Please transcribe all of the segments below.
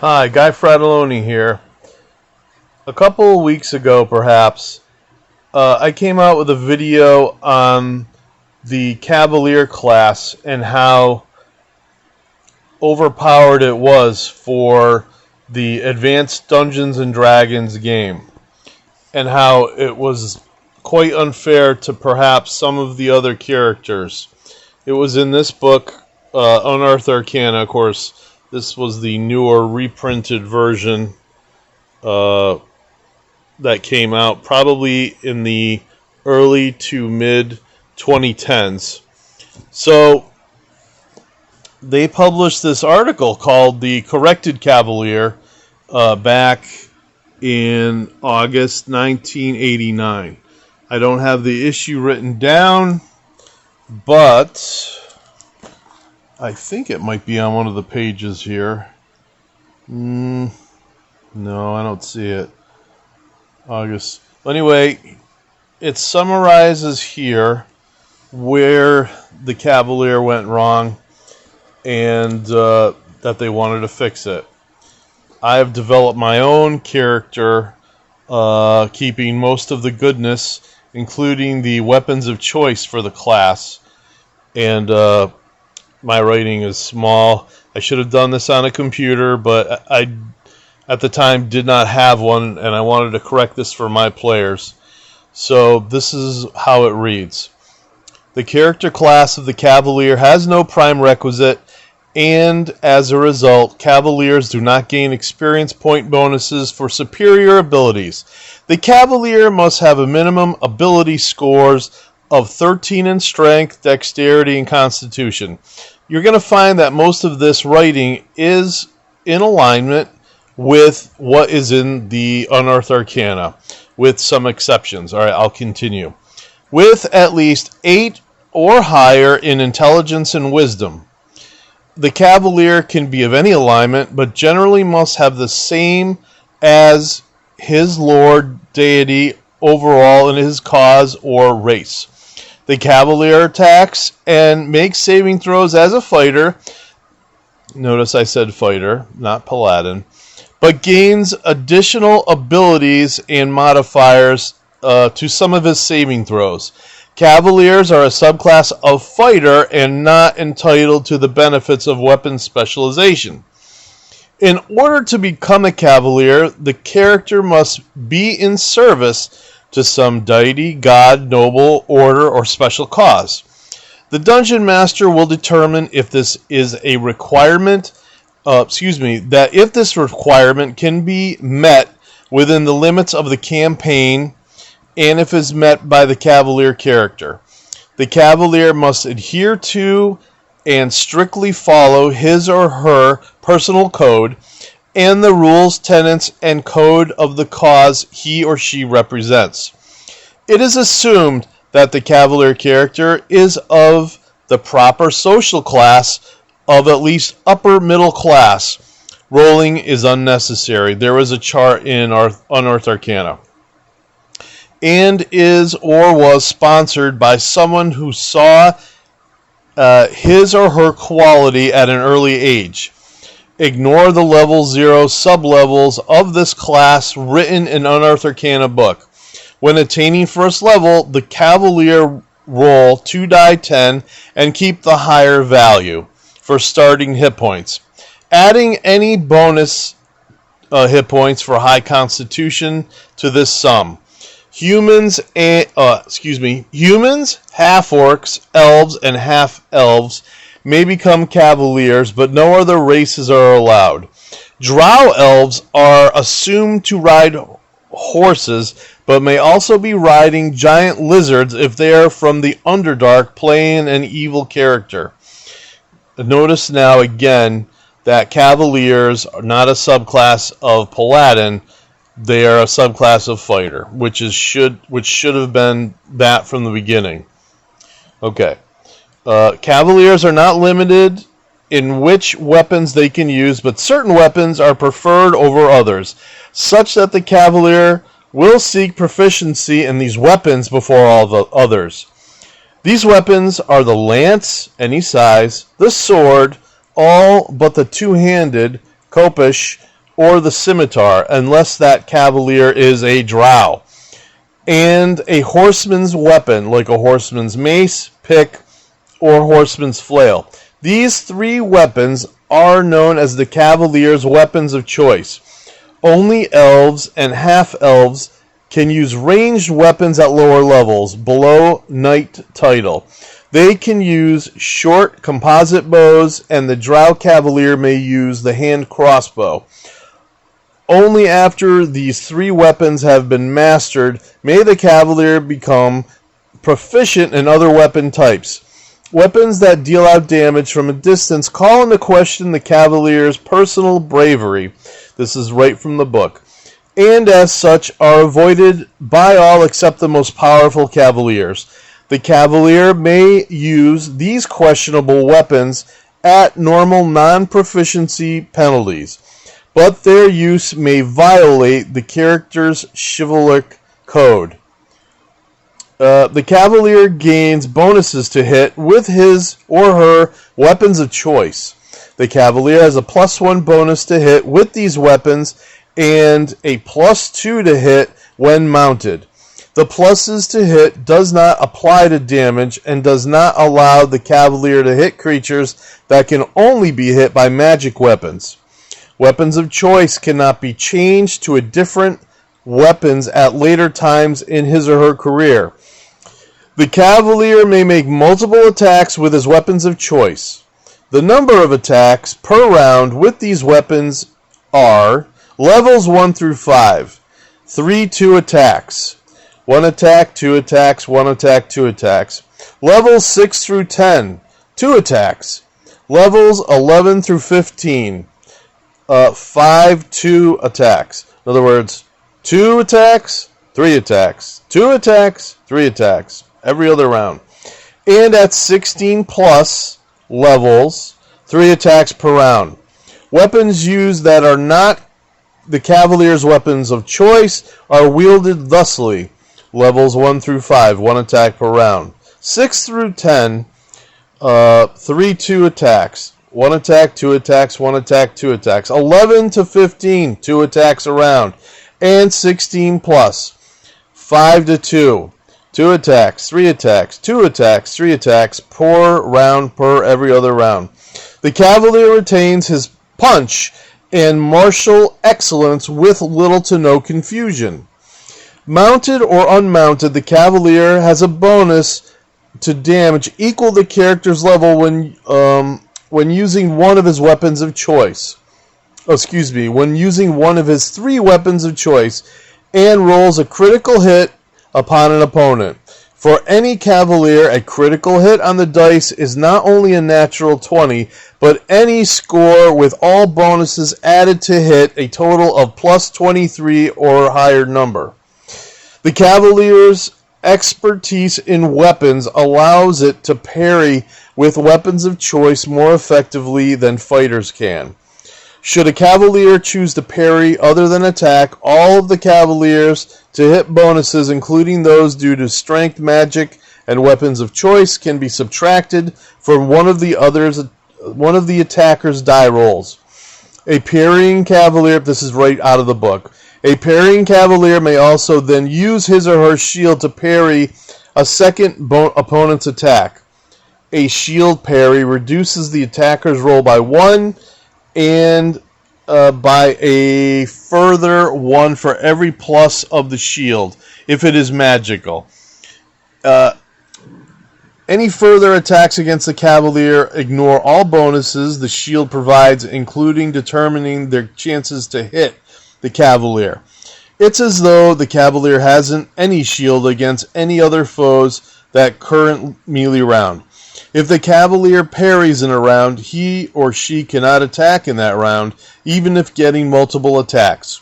Hi, Guy Fratelloni here. A couple of weeks ago, perhaps, I came out with a video on the Cavalier class and how overpowered it was for the Advanced Dungeons and Dragons game, and how it was quite unfair to perhaps some of the other characters. It was in this book, Unearthed Arcana, of course. This was the newer reprinted version that came out probably in the early to mid 2010s. So they published this article called The Corrected Cavalier back in August 1989. I don't have the issue written down, but I think it might be on one of the pages here. No, I don't see it. August. Anyway, it summarizes here where the Cavalier went wrong and that they wanted to fix it. I have developed my own character, keeping most of the goodness, including the weapons of choice for the class. And my writing is small. I should have done this on a computer, but I, at the time, did not have one, and I wanted to correct this for my players. So this is how it reads. The character class of the Cavalier has no prime requisite, and as a result, Cavaliers do not gain experience point bonuses for superior abilities. The Cavalier must have a minimum ability scores of 13 in strength, dexterity, and constitution. You're going to find that most of this writing is in alignment with what is in the Unearthed Arcana, with some exceptions. All right, I'll continue. With at least 8 or higher in intelligence and wisdom, the Cavalier can be of any alignment, but generally must have the same as his lord deity overall in his cause or race. The Cavalier attacks and makes saving throws as a fighter. Notice I said fighter, not paladin. But gains additional abilities and modifiers to some of his saving throws. Cavaliers are a subclass of fighter and not entitled to the benefits of weapon specialization. In order to become a Cavalier, the character must be in service to some deity, god, noble, order, or special cause. The Dungeon Master will determine if this is a requirement, that if this requirement can be met within the limits of the campaign and if is met by the Cavalier character. The Cavalier must adhere to and strictly follow his or her personal code and the rules, tenets, and code of the cause he or she represents. It is assumed that the Cavalier character is of the proper social class of at least upper middle class. Rolling is unnecessary. There is a chart in our Unearthed Arcana. And is or was sponsored by someone who saw his or her quality at an early age. Ignore the level 0 sublevels of this class written in Unearthed Arcana book. When attaining first level, the Cavalier roll 2 die 10 and keep the higher value for starting hit points. Adding any bonus hit points for high constitution to this sum. Humans, half-orcs, elves, and half-elves may become Cavaliers, but no other races are allowed. Drow elves are assumed to ride horses, but may also be riding giant lizards if they are from the Underdark playing an evil character. Notice now again that Cavaliers are not a subclass of Paladin. They are a subclass of fighter, which should have been that from the beginning. Okay. Cavaliers are not limited in which weapons they can use, but certain weapons are preferred over others, such that the Cavalier will seek proficiency in these weapons before all the others. These weapons are the lance, any size, the sword, all but the two-handed, khopesh, or the scimitar, unless that cavalier is a drow. And a horseman's weapon, like a horseman's mace, pick, or horseman's flail. These three weapons are known as the cavalier's weapons of choice. Only elves and half-elves can use ranged weapons at lower levels, below knight title. They can use short composite bows, and the drow cavalier may use the hand crossbow. Only after these three weapons have been mastered may the cavalier become proficient in other weapon types. Weapons that deal out damage from a distance call into question the cavalier's personal bravery. This is right from the book. And as such are avoided by all except the most powerful cavaliers. The cavalier may use these questionable weapons at normal non-proficiency penalties, but their use may violate the character's chivalric code. The cavalier gains bonuses to hit with his or her weapons of choice. The cavalier has a +1 bonus to hit with these weapons and a +2 to hit when mounted. The pluses to hit does not apply to damage and does not allow the cavalier to hit creatures that can only be hit by magic weapons. Weapons of choice cannot be changed to a different weapons at later times in his or her career. The cavalier may make multiple attacks with his weapons of choice. The number of attacks per round with these weapons are levels 1 through 5, 3 2 attacks, 1 attack, 2 attacks, 1 attack, 2 attacks. Levels 6 through 10, 2 attacks. Levels 11 through 15, 5 2 attacks. In other words, 2 attacks, 3 attacks, 2 attacks, 3 attacks, every other round. And at 16 plus levels, 3 attacks per round. Weapons used that are not the cavalier's weapons of choice are wielded thusly. Levels 1 through 5, 1 attack per round. 6 through 10, 3 2 attacks. 1 attack, 2 attacks, 1 attack, 2 attacks. 11 to 15, 2 attacks a round. And 16 plus, 5 to 2, 2 attacks, 3 attacks, 2 attacks, 3 attacks per round per every other round. The cavalier retains his punch and martial excellence with little to no confusion. Mounted or unmounted, the cavalier has a bonus to damage equal the character's level when using one of his weapons of choice. When using one of his 3 weapons of choice, and rolls a critical hit upon an opponent. For any cavalier, a critical hit on the dice is not only a natural 20, but any score with all bonuses added to hit a total of +23 or higher number. The cavalier's expertise in weapons allows it to parry with weapons of choice more effectively than fighters can. Should a cavalier choose to parry other than attack, all of the cavaliers to hit bonuses, including those due to strength, magic, and weapons of choice, can be subtracted from one of the attacker's die rolls. A parrying cavalier, this is right out of the book. A parrying cavalier may also then use his or her shield to parry a second opponent's attack. A shield parry reduces the attacker's roll by 1 and by a further 1 for every plus of the shield, if it is magical. Any further attacks against the cavalier ignore all bonuses the shield provides, including determining their chances to hit the cavalier. It's as though the cavalier hasn't any shield against any other foes that current melee round. If the cavalier parries in a round, he or she cannot attack in that round, even if getting multiple attacks.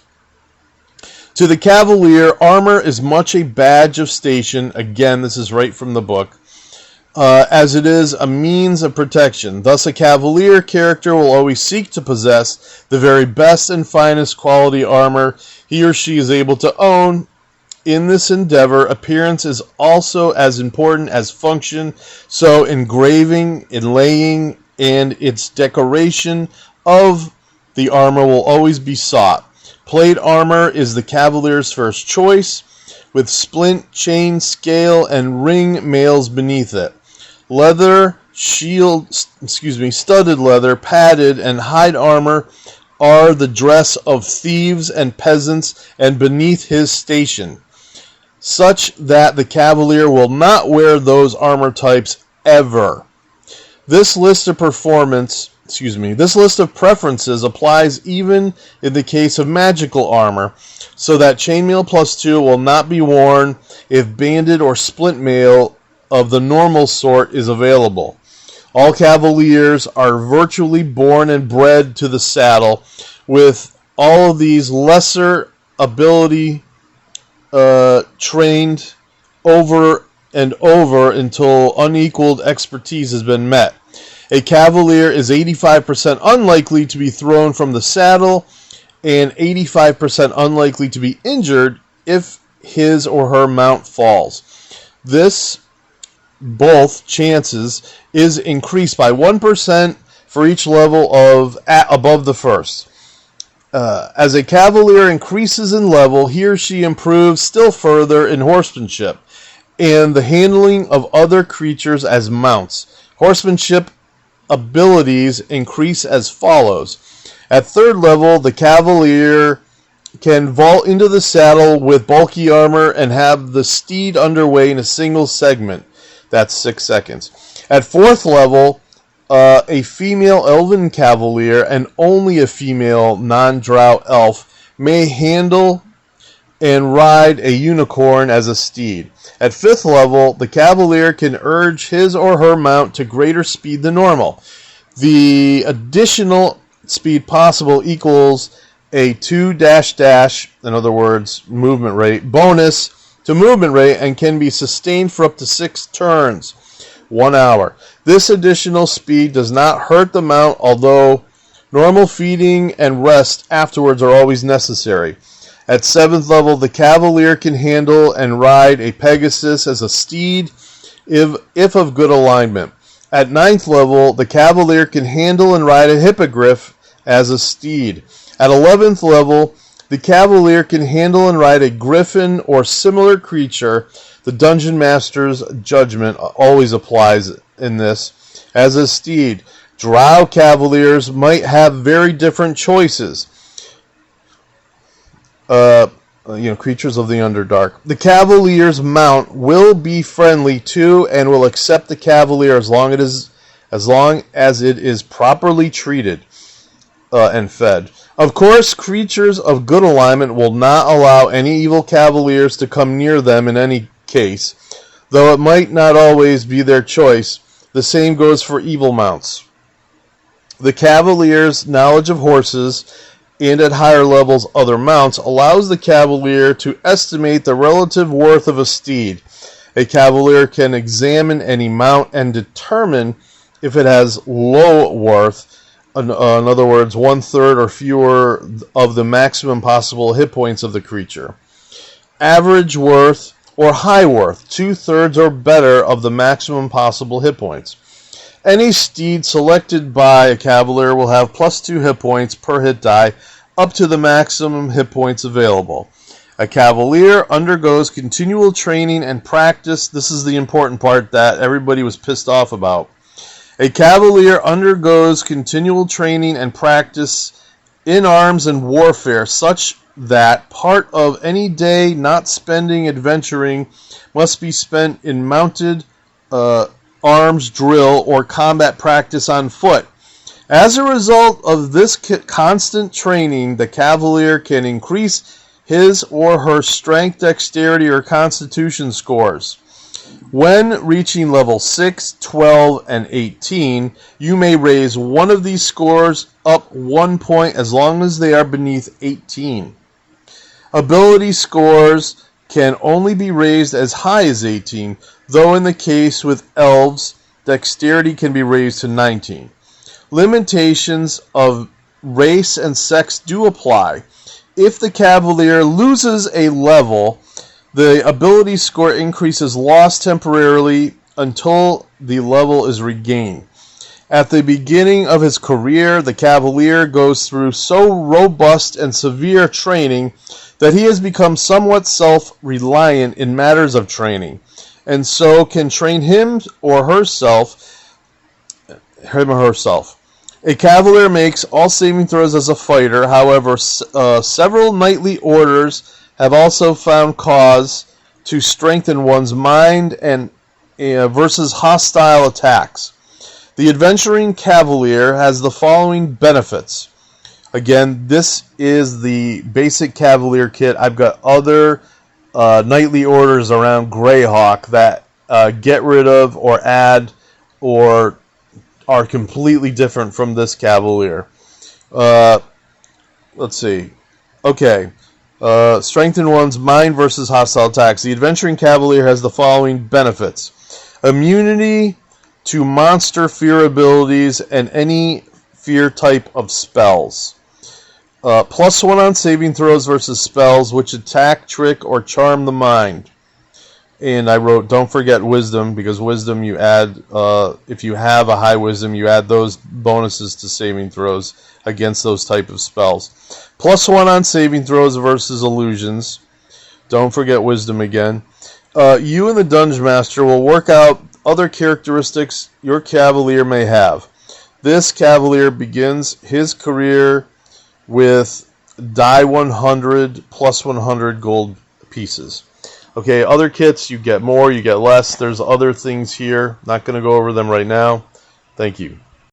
To the cavalier, armor is much a badge of station. Again, this is right from the book. As it is a means of protection. Thus, a cavalier character will always seek to possess the very best and finest quality armor he or she is able to own. In this endeavor, appearance is also as important as function, so engraving, inlaying, and its decoration of the armor will always be sought. Plate armor is the Cavalier's first choice, with splint, chain, scale, and ring mails beneath it. Leather, studded leather, padded, and hide armor are the dress of thieves and peasants, and beneath his station, such that the Cavalier will not wear those armor types ever. This list of preferences applies even in the case of magical armor, so that chainmail +2 will not be worn if banded or splint mail of the normal sort is available. All Cavaliers are virtually born and bred to the saddle, with all of these lesser ability trained over and over until unequaled expertise has been met. A Cavalier is 85% unlikely to be thrown from the saddle and 85% unlikely to be injured if his or her mount falls. This both chances is increased by 1% for each level of above the first. As a Cavalier increases in level, he or she improves still further in horsemanship and the handling of other creatures as mounts. Horsemanship abilities increase as follows. At third level, the Cavalier can vault into the saddle with bulky armor and have the steed underway in a single segment. That's 6 seconds. At fourth level, a female elven Cavalier and only a female non-drow elf may handle and ride a unicorn as a steed. At fifth level, the Cavalier can urge his or her mount to greater speed than normal. The additional speed possible equals a 2 -- in other words, movement rate, bonus to movement rate, and can be sustained for up to 6 turns, 1 hour. This additional speed does not hurt the mount, although normal feeding and rest afterwards are always necessary. At 7th level, the Cavalier can handle and ride a Pegasus as a steed if of good alignment. At 9th level, the Cavalier can handle and ride a Hippogriff as a steed. At 11th level, the Cavalier can handle and ride a Griffin or similar creature. The Dungeon Master's judgment always applies in this as a steed. Drow Cavaliers might have very different choices. Creatures of the Underdark. The Cavalier's mount will be friendly to and will accept the Cavalier as long as it is properly treated and fed. Of course, creatures of good alignment will not allow any evil Cavaliers to come near them in any case, though it might not always be their choice. The same goes for evil mounts. The Cavalier's knowledge of horses and at higher levels other mounts allows the Cavalier to estimate the relative worth of a steed. A Cavalier can examine any mount and determine if it has low worth, in other words, 1/3 or fewer of the maximum possible hit points of the creature. Average worth or high worth, 2/3 or better of the maximum possible hit points. Any steed selected by a Cavalier will have +2 hit points per hit die, up to the maximum hit points available. A Cavalier undergoes continual training and practice. This is the important part that everybody was pissed off about. A Cavalier undergoes continual training and practice in arms and warfare, such that part of any day not spending adventuring must be spent in mounted arms drill or combat practice on foot. As a result of this constant training, the Cavalier can increase his or her strength, dexterity, or constitution scores. When reaching level 6, 12, and 18, you may raise one of these scores up 1 point as long as they are beneath 18. Ability scores can only be raised as high as 18, though in the case with elves, dexterity can be raised to 19. Limitations of race and sex do apply. If the Cavalier loses a level, the ability score increase is lost temporarily until the level is regained. At the beginning of his career, the Cavalier goes through so robust and severe training that he has become somewhat self-reliant in matters of training, and so can train him or herself. A Cavalier makes all saving throws as a fighter. However, several knightly orders have also found cause to strengthen one's mind and versus hostile attacks. The adventuring Cavalier has the following benefits. Again, this is the basic Cavalier kit. I've got other knightly orders around Greyhawk that get rid of or add or are completely different from this Cavalier. Let's see. Okay. Strengthen one's mind versus hostile attacks. The adventuring Cavalier has the following benefits. Immunity to monster fear abilities and any fear type of spells. +1 on saving throws versus spells which attack, trick, or charm the mind. And I wrote, don't forget wisdom, because wisdom you add, if you have a high wisdom, you add those bonuses to saving throws against those type of spells. +1 on saving throws versus illusions. Don't forget wisdom again. You and the Dungeon Master will work out other characteristics your Cavalier may have. This Cavalier begins his career with die 100 +100 gold pieces. Okay, other kits, you get more, you get less. There's other things here. Not going to go over them right now. Thank you.